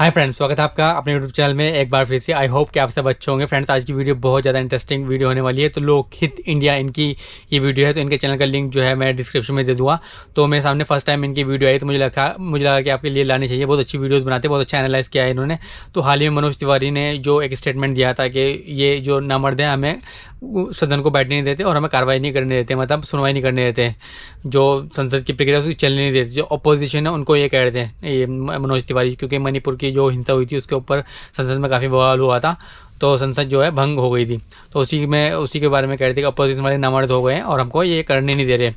Hi friends, स्वागत है आपका अपने यूट्यूब चैनल में एक बार फिर से। आई होप कि आप सब अच्छे होंगे। फ्रेंड्स, आज की वीडियो बहुत ज़्यादा इंटरेस्टिंग वीडियो होने वाली है। तो लोकहित इंडिया इनकी ये वीडियो है, तो इनके चैनल का लिंक जो है मैं डिस्क्रिप्शन में दे दूँगा। तो मेरे सामने फर्स्ट टाइम इनकी वीडियो आई तो मुझे लगा कि आपके लिए लानी चाहिए। बहुत अच्छी वीडियोज़ बनाते हैं, बहुत अच्छा एनालाइज किया है इन्होंने। तो हाल ही में मनोज तिवारी ने जो एक स्टेटमेंट दिया था कि ये जो नामर्द हैं हमें सदन को बैठने नहीं देते और हमें कार्रवाई नहीं करने देते, मतलब सुनवाई नहीं करने देते, जो संसद की प्रक्रिया उसकी चलने नहीं देते। जो अपोजिशन है उनको ये कह रहे थे ये मनोज तिवारी, क्योंकि मणिपुर की जो हिंसा हुई थी उसके ऊपर संसद में काफ़ी बवाल हुआ था, तो संसद जो है भंग हो गई थी। तो उसी के बारे में कह रहे थे कि अपोजिशन वाले नामर्द हो गए हैं और हमको ये करने नहीं दे रहे,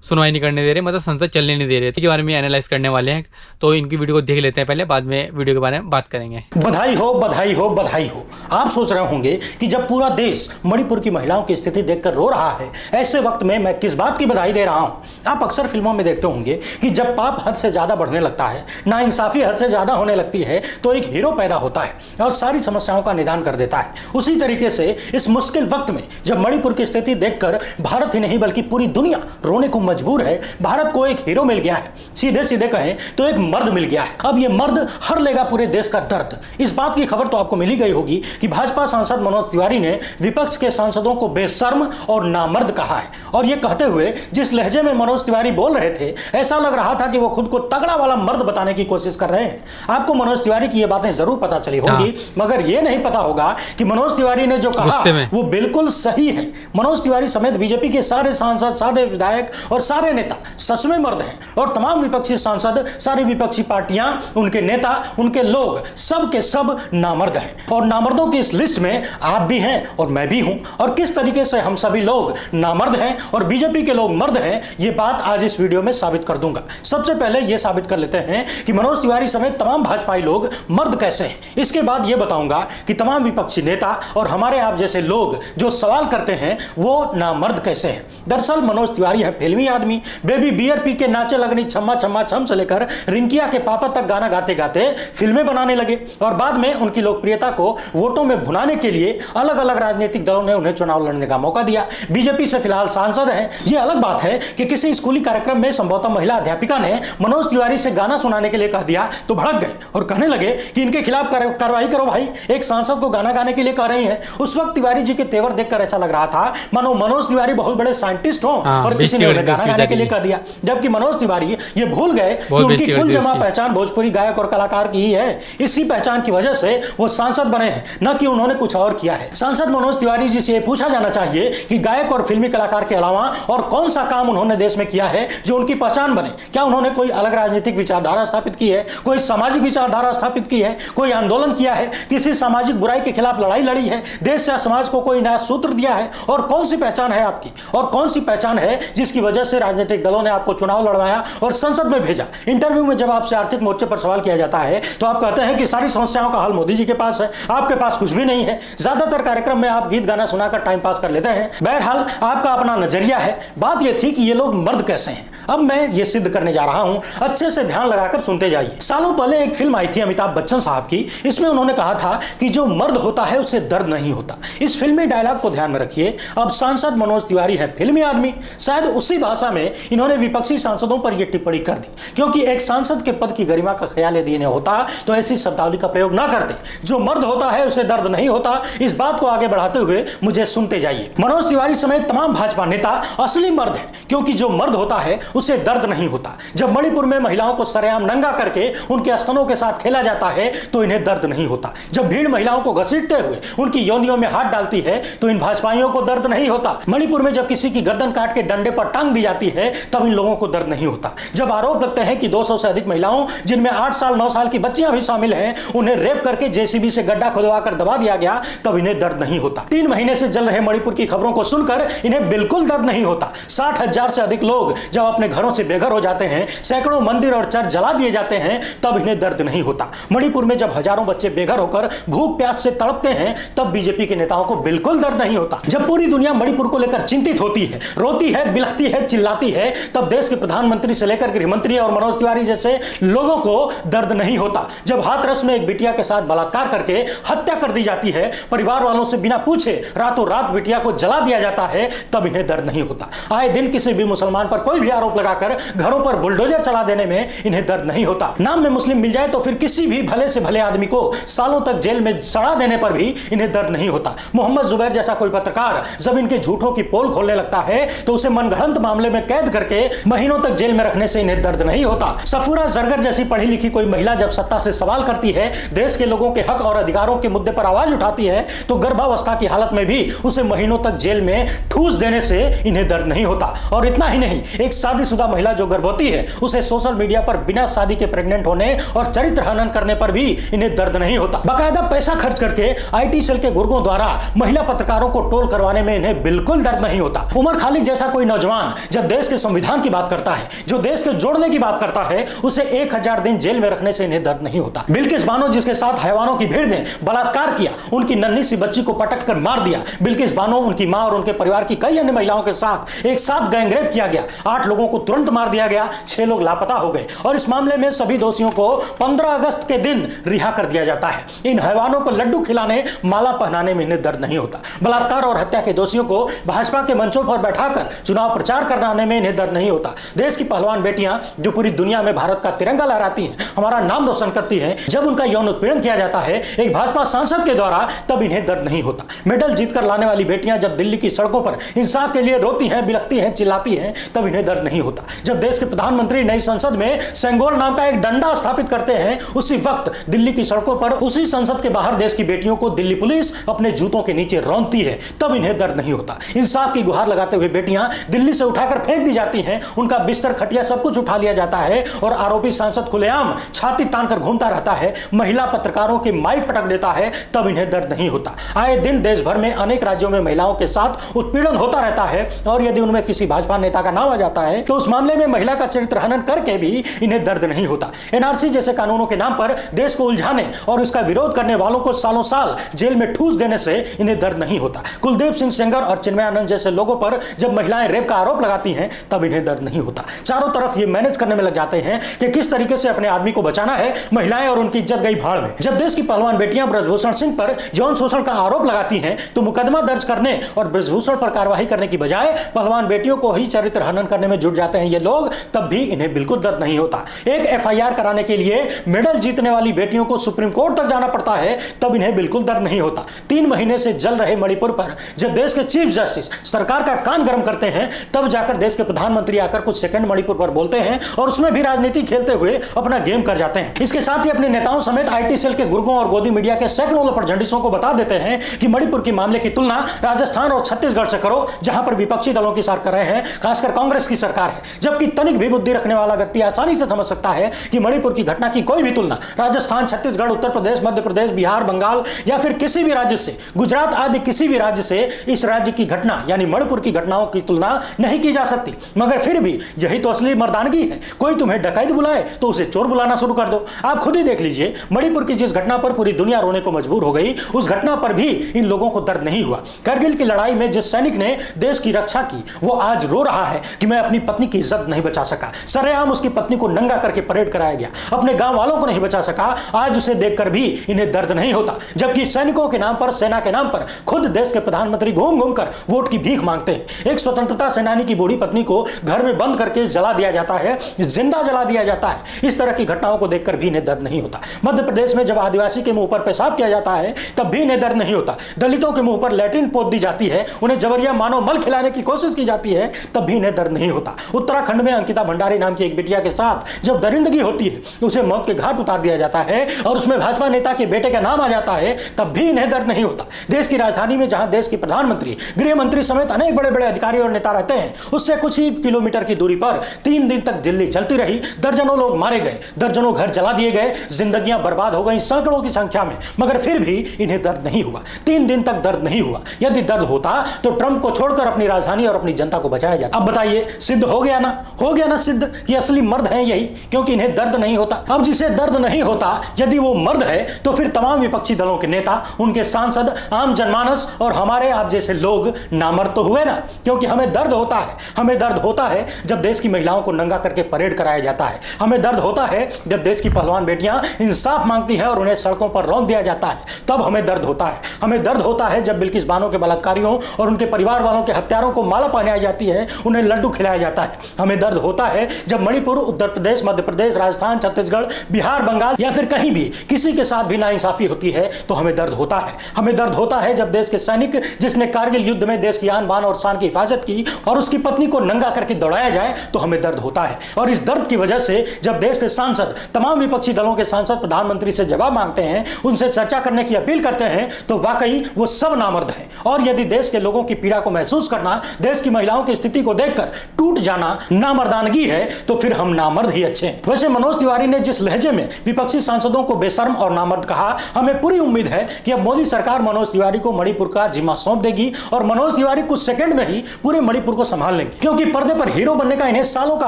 सुनवाई नहीं करने दे रहे, मतलब संसद चलने नहीं दे रहे। इसके बारे में एनालाइज करने वाले हैं। तो इनकी वीडियो को देख लेते हैं पहले, बाद में वीडियो के बारे में बात करेंगे। बधाई हो, बधाई हो, बधाई हो। आप सोच रहे होंगे कि जब पूरा देश मणिपुर की महिलाओं की स्थिति देखकर रो रहा है, ऐसे वक्त में मैं किस बात की बधाई दे रहा हूं। आप अक्सर फिल्मों में देखते होंगे कि जब पाप हद से ज्यादा बढ़ने लगता है, नाइंसाफी हद से ज्यादा होने लगती है, तो एक हीरो पैदा होता है और सारी समस्याओं का निदान कर देता है। उसी तरीके से इस मुश्किल वक्त में जब मणिपुर की स्थिति देखकर भारत ही नहीं बल्कि पूरी दुनिया रोने को मजबूर है, भारत को एक हीरो मिल गया है। सीधे सीधे कहें तो एक मर्द मिल गया है। अब ये मर्द हर लेगा पूरे देश का दर्द। इस बात की खबर तो आपको मिल ही गई होगी कि भाजपा सांसद मनोज तिवारी ने विपक्ष के सांसदों को बेशर्म और नामर्द कहा है। और ये कहते हुए जिस लहजे में मनोज तिवारी बोल रहे थे, ऐसा लग रहा था कि वो खुद को तगड़ा वाला मर्द बताने की कोशिश कर रहे हैं। आपको मनोज तिवारी की ये बातें जरूर पता चली होगी, मगर ये नहीं पता होगा कि मनोज तिवारी ने जो कहा वो बिल्कुल सही है। मनोज तिवारी समेत बीजेपी के सारे सांसद, सारे विधायक और सारे नेता सच में मर्द हैं, और तमाम विपक्षी सांसद, सारी विपक्षी पार्टियां, उनके नेता, उनके लोग सब के सब नामर्द हैं। और नामर्दों की इस लिस्ट में आप भी हैं और मैं भी हूं। और किस तरीके से हम सभी लोग नामर्द हैं और बीजेपी के लोग मर्द हैं, ये बात आज इस वीडियो में साबित कर दूंगा। सबसे पहले यह साबित कर लेते हैं कि मनोज तिवारी समेत तमाम भाजपाई लोग मर्द कैसे हैं। इसके बाद यह बताऊंगा कि तमाम विपक्षी नेता और हमारे आप जैसे लोग जो सवाल करते हैं वो नामर्द कैसे हैं। दरअसल मनोज तिवारी है फिल्मी आदमी। बेबी बियर पी के नाचे लगनी छम्मा छम्मा छम से लेकर रिंकिया के पापा तक गाना गाते गाते फिल्में बनाने लगे, और बाद में उनकी लोकप्रियता को वोटों में भुनाने के लिए अलग अलग राजनीतिक दलों ने उन्हें चुनाव लड़ने का मौका दिया। बीजेपी से फिलहाल सांसद हैं। यह अलग बात है कि किसी स्कूली कार्यक्रम में संभवतः महिला अध्यापिका ने मनोज तिवारी से गाना सुनाने के लिए कह दिया तो भड़क गए और कहने लगे कि इनके खिलाफ कार्रवाई करो भाई, एक सांसद को गाना गाने के लिए कह रही है। उस वक्त तिवारी जी के तेवर देखकर ऐसा लग रहा था मानो मनोज तिवारी बहुत बड़े साइंटिस्ट हो और किसी ने उन्हें गाना गाने के लिए कह दिया, जबकि मनोज तिवारी ये भूल गए कि उनकी कुल जमा पहचान भोजपुरी गायक और कलाकार की ही है। इसी पहचान की वजह से वो सांसद बने हैं, न कि उन्होंने कुछ और किया है। सांसद मनोज तिवारी जी से पूछा जाना चाहिए कि गायक और फिल्मी कलाकार के अलावा और कौन सा काम उन्होंने देश में किया है जो उनकी पहचान बने। क्या उन्होंने कोई अलग राजनीतिक विचारधारा स्थापित की है, कोई सामाजिक विचारधारा स्थापित की है, कोई आंदोलन किया है, किसी सामाजिक बुराई के खिलाफ लड़ाई लड़ी है, देश या समाज को कोई नया सूत्र दिया है? और कौन सी पहचान है आपकी, और कौन सी पहचान है जिसकी वजह से राजनीतिक दलों ने आपको चुनाव लड़वाया और संसद में भेजा? इंटरव्यू में जब आपसे आर्थिक मोर्चे पर सवाल किया जाता है तो आप कहते हैं कि सारी समस्याओं का हल मोदी जी के पास है, आपके पास कुछ भी नहीं है। ज्यादातर कार्यक्रम में आप गीत गाना सुनाकर टाइम पास कर लेते हैं। बहरहाल आपका अपना नजरिया है। बात यह थी कि ये लोग मर्द कैसे हैं। अब मैं ये सिद्ध करने जा रहा हूं, अच्छे से ध्यान लगाकर सुनते जाइए। सालों पहले एक फिल्म आई थी अमिताभ बच्चन साहब की। इसमें उन्होंने कहा था कि जो मर्द होता है उसे दर्द नहीं होता। इस फिल्मी डायलॉग को ध्यान में रखिए। अब सांसद मनोज तिवारी है फिल्मी आदमी, शायद उसी भाषा में इन्होंने विपक्षी सांसदों पर यह टिप्पणी कर दी, क्योंकि एक सांसद के पद की गरिमा का ख्याल यदि इन्हें होता तो ऐसी शब्दावली का प्रयोग ना करते। जो मर्द होता है उसे दर्द नहीं होता। इस बात को आगे बढ़ाते हुए मुझे सुनते जाइए। मनोज तिवारी समेत तमाम भाजपा नेता असली मर्द हैं, क्योंकि जो मर्द होता है उसे दर्द नहीं होता। जब मणिपुर में महिलाओं को सरेआम नंगा करके उनके स्तनों के साथ खेला जाता है तो इन्हें दर्द नहीं होता। जब भीड़ महिलाओं को घसीटते हुए उनकी योनियों में हाथ डालती है तो इन भाजपाइयों को दर्द नहीं होता। मणिपुर में जब किसी की गर्दन काट के डंडे पर टांग दी जाती है तब इन लोगों को दर्द नहीं होता। जब आरोप लगते हैं कि 200 से अधिक महिलाओं, जिनमें 8 साल 9 साल की बच्चियां भी शामिल हैं, उन्हें रेप करके जेसीबी से गड्ढा खुदवाकर दबा दिया गया, तब इन्हें दर्द नहीं होता। 3 महीने से जल रहे मणिपुर की खबरों को सुनकर इन्हें बिल्कुल दर्द नहीं होता। 60,000 से अधिक लोग जब अपने घरों से बेघर हो जाते हैं, सैकड़ों मंदिर और चर्च जला दिए जाते हैं, तब इन्हें दर्द नहीं होता। मणिपुर में जब हजारों बच्चे बेघर होकर भूख प्यास से तड़पते हैं, तब बीजेपी के नेताओं को बिल्कुल दर्द नहीं होता। जब पूरी दुनिया मणिपुर को लेकर चिंतित होती है, रोती है, बिलखती है, चिल्लाती है तब देश के प्रधानमंत्री से लेकर गृह मंत्री और मनोज तिवारी जैसे लोगों को दर्द नहीं होता। जब हाथरस में एक बिटिया के साथ बलात्कार करके हत्या कर दी जाती है, परिवार वालों से बिना पूछे रातों रात बिटिया को जला दिया जाता है, तब इन्हें दर्द नहीं होता। आए दिन किसी भी मुसलमान पर कोई भी आरोप लगाकर घरों पर बुलडोजर चला देने में इन्हें दर्द नहीं होता। नाम में मुस्लिम मिल जाए तो फिर किसी भी भले से भले आदमी को सालों तक जेल में सड़ा देने पर भी इन्हें दर्द नहीं होता। मोहम्मद जुबैर जैसा कोई पत्रकार जब इनके झूठों की पोल खोलने लगता है तो उसे मनगढ़ंत मामले में कैद करके महीनों तक जेल में रखने से इन्हें दर्द नहीं होता। सफूरा जरगर जैसी पढ़ी लिखी कोई महिला जब सत्ता से सवाल करती है, देश के लोगों के हक और अधिकारों के मुद्दे पर आवाज उठाती है, तो गर्भावस्था की हालत में भी उसे महीनों तक जेल में ठूस देने से इन्हें दर्द नहीं होता। और इतना ही नहीं, एक शादीशुदा महिला जो गर्भवती है उसे सोशल मीडिया पर बिना शादी के प्रेग्नेंट होने और चरित्र हनन करने पर भी इन्हें दर्द नहीं होता। बाकायदा पैसा खर्च करके आईटी सेल के गुर्गों द्वारा महिला पत्रकारों को टोल करवाने में इन्हें बिल्कुल दर्द नहीं होता। उमर खालिद जैसा कोई नौजवान जब देश के संविधान की बात करता है, जो देश के जोड़ने की बात करता है, उसे 1000 दिन जेल में रखने से इन्हें दर्द नहीं होता। बिल्किस बानो जिसके साथ हैवानों की भीड़ ने बलात्कार किया, उनकी नन्ही सी बच्ची को पटक कर मार दिया। बिल्किस बानो, उनकी मां और उनके परिवार की कई अन्य महिलाओं के साथ एक साथ गैंगरेप किया गया। 8 लोगों को तुरंत मार दिया गया, 6 लोग लापता हो गए और इस मामले में सभी दोषियों को 15 अगस्त के दिन रिहा कर दिया जाता है। इन हैवानों को लड्डू खिलाने, माला पहनाने में इन्हें दर्द नहीं होता। बलात्कार और हत्या के दोषियों को भाजपा के मंचों पर बैठाकर चुनाव प्रचार कराने में इन्हें दर्द नहीं होता। देश की पहलवान बेटियां जो पूरी दुनिया में भारत का तिरंगा लहराती हैं, हमारा नाम रोशन करती हैं, जब उनका यौन उत्पीड़न किया जाता है एक भाजपा सांसद के द्वारा, तब इन्हें दर्द नहीं होता। मेडल जीतकर लाने वाली बेटियां जब दिल्ली की सड़कों पर इंसाफ के लिए रोती हैं, बिलखती हैं, चिल्लाती हैं, तब इन्हें दर्द नहीं होता। जब देश के प्रधानमंत्री नई संसद में सेंगोल नाम का एक डंडा स्थापित करते हैं, उसी वक्त दिल्ली की सड़कों पर उसी संसद के बाहर देश की बेटियों को दिल्ली पुलिस अपने जूतों के नीचे रौंदती है, तब इन्हें दर्द नहीं होता। इंसाफ की गुहार लगाते हुए बेटियां दिल्ली से उठाकर फेंक दी जाती हैं, उनका बिस्तर खटिया सब कुछ उठा लिया जाता है और आरोपी सांसद खुलेआम छाती तान कर घूमता रहता है, महिला पत्रकारों के माइक पटक देता है, तब इन्हें दर्द नहीं होता। आए दिन देश भर में अनेक राज्यों में महिलाओं के साथ उत्पीड़न होता रहता है और यदि उनमें किसी भाजपा नेता का नाम आ जाता है तो उस मामले में महिला का चरित्र हनन करके भी इन्हें दर्द नहीं होता। एनआरसी जैसे कानूनों के नाम पर देश को उलझाने और उसका विरोध करने वालों को सालों साल जेल में ठूस देने से इन्हें दर्द नहीं होता। कुलदीप सिंह सेंगर और चिन्मयानंद जैसे लोगों पर जब महिलाएं रेप का आरोप लगाती हैं, तब इन्हें दर्द नहीं होता। चारों तरफ ये मैनेज करने में लग जाते हैं कि किस तरीके से अपने आदमी को बचाना है, महिलाएं और उनकी इज्जत गई भाड़ में। जब देश की पहलवान बेटियां ब्रजभूषण सिंह पर यौन शोषण का आरोप लगाती हैं तो मुकदमा दर्ज करने और ब्रजभूषण पर कार्रवाई करने की बजाय पहलवान बेटियों को ही चरित्र हनन करने में जुट जाते हैं ये लोग, तब भी इन्हें बिल्कुल दर्द नहीं होता। एक एफआईआर कराने के लिए मेडल जीतने वाली बेटियों को सुप्रीम कोर्ट तक जाना पड़ता है, तब इन्हें बिल्कुल दर्द नहीं होता। 3 महीने से जल रहे मणिपुर पर जब देश के चीफ जस्टिस सरकार का कान गर्म करते हैं, तब जाकर देश के प्रधानमंत्री आकर कुछ सेकंड मणिपुर पर बोलते हैं और उसमें भी राजनीति खेलते हुए अपना गेम कर जाते हैं। इसके साथ ही अपने नेताओं समेत आईटी सेल के गुर्गों और गोदी मीडिया के सैकड़ों लपटझंडिसों को बता देते हैं कि मणिपुर के मामले की तुलना राजस्थान और छत्तीसगढ़ से करो, जहां पर विपक्षी दलों की सरकार है, खासकर कांग्रेस की सरकार है। जबकि तनिक भी बुद्धि रखने वाला व्यक्ति आसानी से समझ सकता है कि मणिपुर की घटना की कोई भी तुलना राजस्थान, छत्तीसगढ़, उत्तर प्रदेश, मध्य प्रदेश, बिहार, बंगाल या फिर किसी भी राज्य से, गुजरात आदि किसी भी राज्य से इस राज्य की घटना यानी मणिपुर की घटनाओं की तुलना नहीं की जा सकती। मगर फिर भी यही तो असली मर्दानगी है। कोई तुम्हें डकैत बुलाए तो उसे चोर बुलाना शुरू कर दो। आप खुद ही देख लीजिए, मणिपुर की जिस घटना पर पूरी दुनिया रोने को मजबूर हो गई, उस घटना पर भी इन लोगों को दर्द नहीं हुआ। करगिल की लड़ाई में जिस सैनिक ने देश की रक्षा की, वो आज रो रहा है कि मैं अपनी पत्नी की इज्जत नहीं बचा सका। सरेआम उसकी पत्नी को नंगा करके परेड कराया गया, अपने गांव वालों को नहीं बचा सका। आज उसे देखकर भी इन्हें दर्द नहीं होता। जबकि सैनिकों के नाम पर, सेना के नाम पर खुद देश के प्रधानमंत्री घूम घूम कर वोट की भीख मांगते हैं। एक स्वतंत्रता सेनानी की बूढ़ी पत्नी को घर में बंद करके जला दिया जाता है, जिंदा जला दिया जाता है। इस तरह की घटनाओं को देखकर भी इन्हें दर्द नहीं होता। मध्य प्रदेश में जब आदिवासी के मुंह पर पेशाब किया जाता है, तब भी इन्हें दर्द नहीं होता। दलितों के मुंह पर लैट्रिन पोत दी जाती है, उन्हें जबरिया मानव मल खिलाने की कोशिश की जाती है, तब भी इन्हें दर्द नहीं होता। उत्तराखंड में अंकिता भंडारी नाम की एक बिटिया के साथ जब दरिंदगी होती है, उसे मौत के घाट उतार दिया जाता है और उसमें भाजपा नेता के बेटे का नाम आ जाता है, तब भी इन्हें दर्द नहीं होता। देश की राजधानी में जहां देश के प्रधानमंत्री, गृह मंत्री समेत अनेक बड़े बड़े अधिकारी और नेता रहते हैं, उससे कुछ ही किलोमीटर की दूरी पर 3 दिन तक दिल्ली जलती रही। दर्जनों लोग मारे गए, दर्जनों घर जला दिए गए, जिंदगियां बर्बाद हो गई सैकड़ों की संख्या में, मगर फिर भी इन्हें दर्द नहीं हुआ। 3 दिन तक दर्द नहीं हुआ। यदि दर्द होता तो ट्रंप को छोड़कर अपनी राजधानी और अपनी जनता को बचाया जाता। अब बताइए, सिद्ध हो गया ना सिद्ध कि असली मर्द हैं यही, क्योंकि इन्हें दर्द नहीं होता। अब जिसे दर्द नहीं होता, यदि वो मर्द है, तो फिर तमाम विपक्षी दलों के नेता, उनके सांसद, आम जनमानस और हमारे आप जैसे लोग नामर्द तो हुए ना, क्योंकि हमें दर्द होता है हमें दर्द होता है जब देश की महिलाओं को नंगा करके परेड कराया जाता है। हमें दर्द होता है जब देश की पहलवान बेटियां इंसाफ मांगती हैं और उन्हें सड़कों पर रौंद दिया जाता है, तब हमें दर्द होता है। हमें दर्द होता है जब बिल्किस बानो के बलात्कारियों और उनके परिवार वालों के हत्यारों को माला पहनाई जाती है, उन्हें लड्डू खिलाया जाता है। हमें दर्द होता है जब मणिपुर, उत्तर प्रदेश, मध्य प्रदेश, राजस्थान, छत्तीसगढ़, बिहार, बंगाल या फिर कहीं भी किसी के साथ भी नाइंसाफी होती है तो हमें दर्द होता है। हमें दर्द होता है जब देश के सैनिक जिसने कारगिल युद्ध में देश की आन बान और शान की हिफाजत की और उसकी पत्नी को नंगा करके दौड़ाया जाए तो हमें दर्द होता है। और इस दर्द की वजह से जब देश के सांसद, तमाम विपक्षी दलों के सांसद प्रधानमंत्री से जवाब मांगते हैं, उनसे चर्चा करने की अपील करते हैं, तो वाकई वो सब नामर्द हैं। और यदि देश के लोगों की पीड़ा को महसूस करना, देश की महिलाओं की स्थिति को देखकर टूट जाना नामर्दानगी है, तो फिर हम नामर्द ही अच्छे हैं। वैसे मनोज तिवारी ने जिस लहजे में विपक्षी सांसदों को बेशर्म और नामर्द कहा, हमें पूरी उम्मीद है कि अब मोदी सरकार मनोज तिवारी को मणिपुर का जिम्मा सौंप देगी और मनोज तिवारी कुछ सेकंड में ही पूरे मणिपुर को संभाल लेंगे, क्योंकि पर्दे पर हीरो बनने का इन्हें सालों का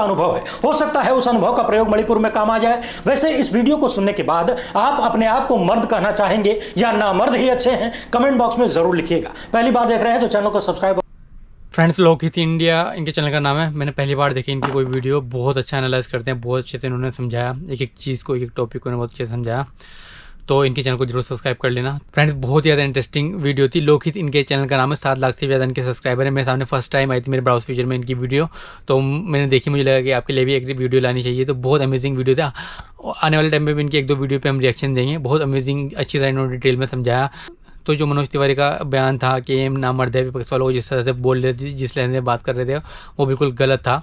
अनुभव है। हो सकता है उस अनुभव का प्रयोग मणिपुर में काम आ जाए। वैसे इस वीडियो को सुनने के बाद आप अपने आप को मर्द कहना चाहेंगे या नामर्द ही अच्छे हैं, कमेंट बॉक्स में जरूर लिखिएगा। पहली बार देख रहे हैं तो चैनल को सब्सक्राइब। फ्रेंड्स, लोकहित इंडिया इनके चैनल का नाम है। मैंने पहली बार देखी इनकी कोई वीडियो, बहुत अच्छा एनालाइज करते हैं, बहुत अच्छे से इन्होंने समझाया, एक एक चीज़ को, एक एक टॉपिक को बहुत अच्छे से समझाया। तो इनके चैनल को जरूर सब्सक्राइब कर लेना फ्रेंड्स। बहुत ज़्यादा इंटरेस्टिंग वीडियो थी। लोकहित इनके चैनल का नाम है, 7 लाख से ज़्यादा इनके सब्सक्राइबर है। मेरे सामने फर्स्ट टाइम आई थी मेरे ब्राउज फीचर में इनकी वीडियो, तो मैंने देखी, मुझे लगा कि आपके लिए भी एक वीडियो लानी चाहिए। तो बहुत अमेजिंग वीडियो था। आने वाले टाइम में भी इनकी 1-2 वीडियो पे हम रिएक्शन देंगे। बहुत अमेजिंग, अच्छी तरह इन्होंने डिटेल में समझाया। तो जो मनोज तिवारी का बयान था कि ये नामर्द है, विपक्ष वालों को जिस तरह से बोल रहे थे, जिस लहजे से बात कर रहे थे, वो बिल्कुल गलत था।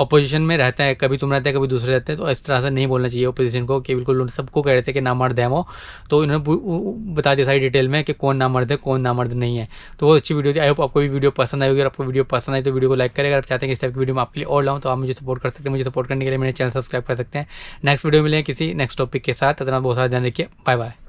अपोजिशन में रहता है, कभी तुम रहते हैं, कभी दूसरे रहते हैं, तो इस तरह से नहीं बोलना चाहिए अपोजिशन को कि बिल्कुल सबको कह रहे थे कि नामर्द है वो। तो इन्होंने बता दिया सारी डिटेल में कि कौन नामर्द है, कौन नामर्द नहीं है। तो वो अच्छी वीडियो थी। आई होप आपको भी वीडियो पसंद आई होगी। अगर आपको वीडियो पसंद आई तो वीडियो को लाइक करें। अगर आप चाहते हैं कि इस टाइप की वीडियो मैं आपके लिए और लाऊं तो आप मुझे सपोर्ट कर सकते हैं। मुझे सपोर्ट करने के लिए मेरे चैनल सब्सक्राइब कर सकते हैं। नेक्स्ट वीडियो मिलेंगे किसी नेक्स्ट टॉपिक के साथ। तब तक बहुत सारा ध्यान रखिए। Bye bye.